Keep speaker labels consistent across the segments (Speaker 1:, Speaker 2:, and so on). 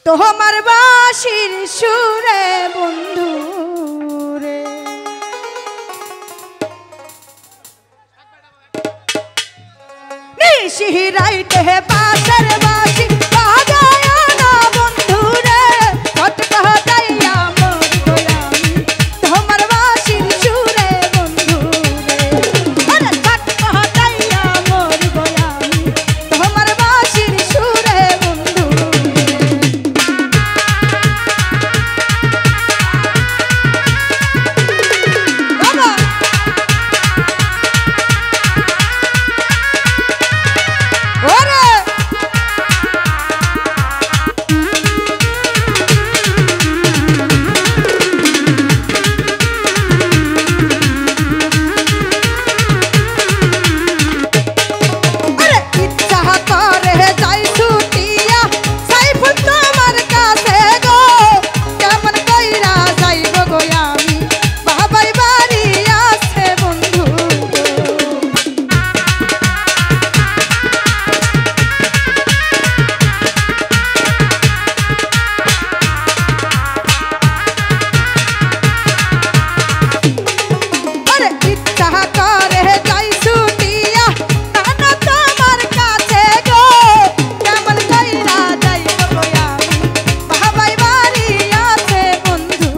Speaker 1: তোমার বাঁশির সুরে বন্ধু রে নিশিরাইতে বাঁশের বাঁশি বাজায় না বন্ধু রে কটকা দাইয়া মরি গো আমি তোমার বাঁশির সুরে বন্ধু রে আরে কটকা দাইয়া মরি গো আমি তোমার বাঁশির সুরে বন্ধু বাবা ওরে ইচ্ছা করে যাই ছুটিয়া সাইফুল তোমার কাছে গো কেমন কইরা যাইব গো আমি বাবাই বাড়ি আছে বন্ধু আরে ইচ্ছা করে যাই ছুটিয়া নানা তোমার কাছে গো কেমন কইরা যাইব গো আমি বাবাই বাড়ি আছে বন্ধু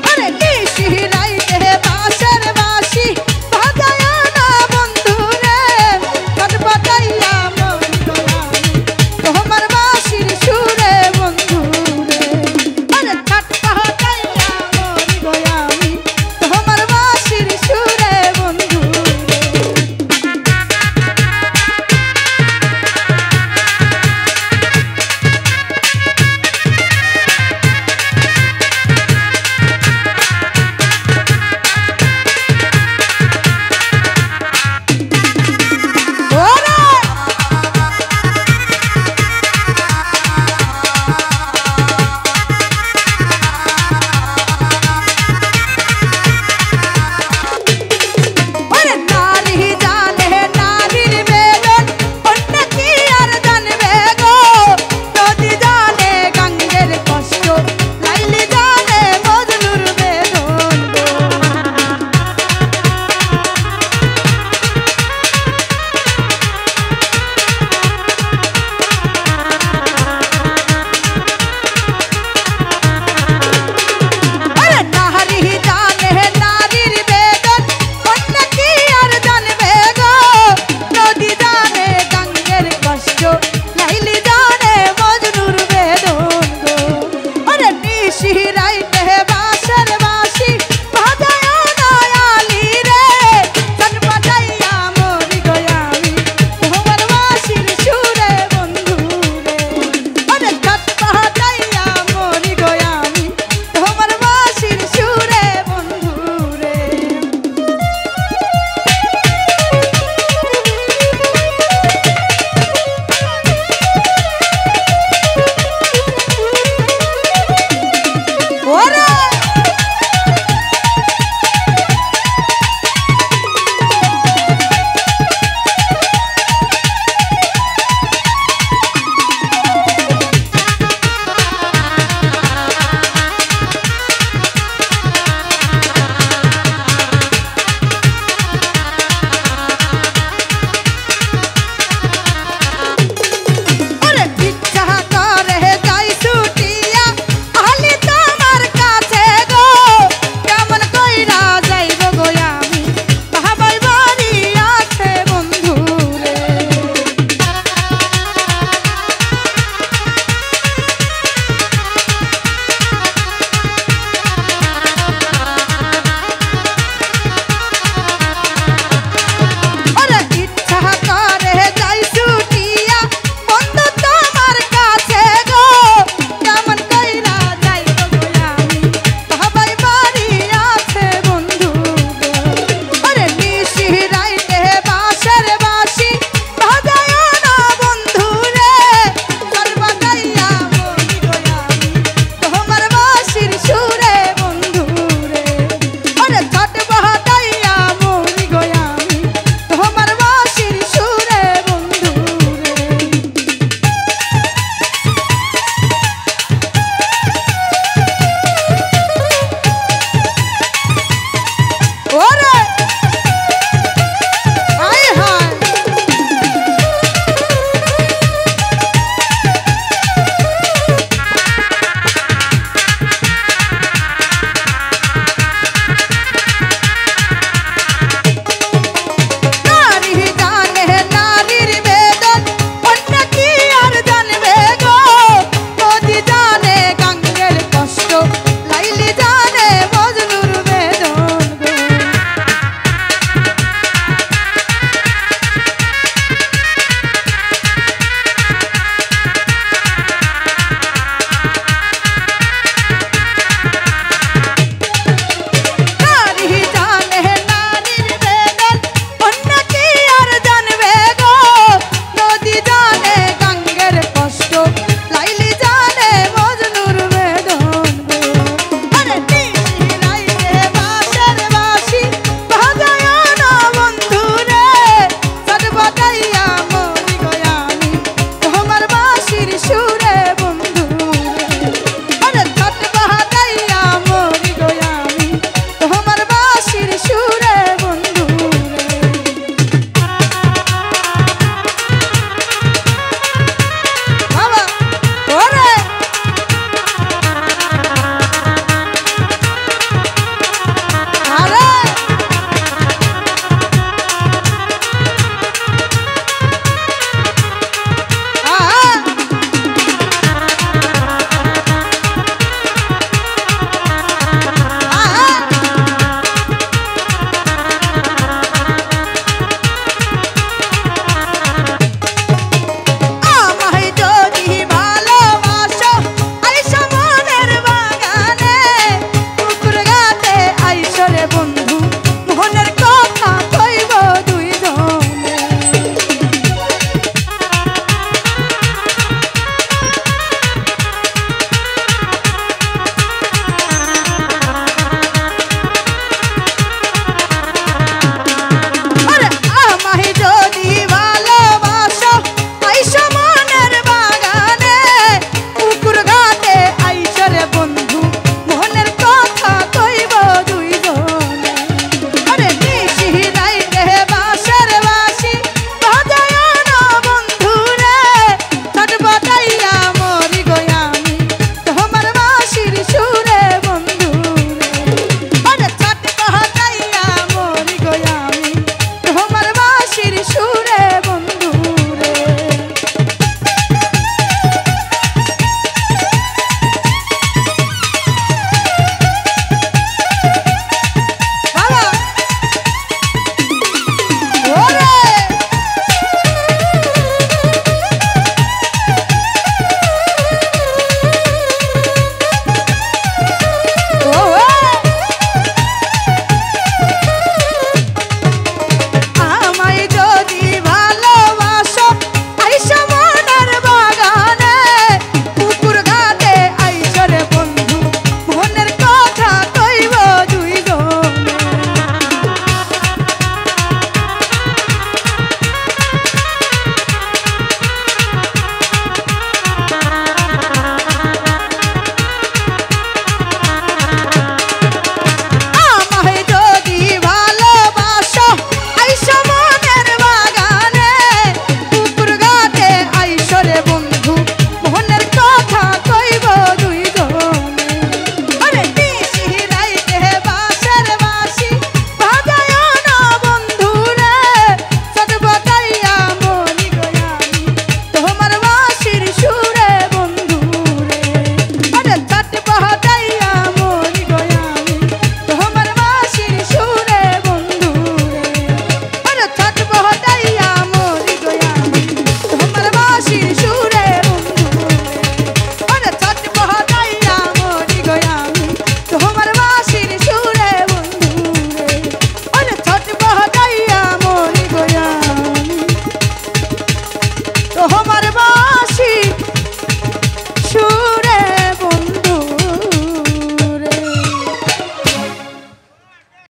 Speaker 1: আরে নিশিরাইতে বাঁশের বাঁশি বাজায় না বন্ধু রে কাটবা দাইয়া মরি গো আমি তোমার বাঁশির সুরে বন্ধু রে আরে কাটবা দাইয়া মরি গো আমি তোমার বাঁশির সুরে বন্ধু ওরে ওরে নারী জানে নারীর বেদন অন্য কি আর জানবে গো নদী জানে গঙ্গের কষ্ট লাইলি জানে মজনুর বেদন গো আরে নারী জানে নারীর বেদন অন্য কি আর জানবে গো নদী জানে গঙ্গের কষ্ট লাইলি জানে মজনুর বেদন গো আরে নিশিরাই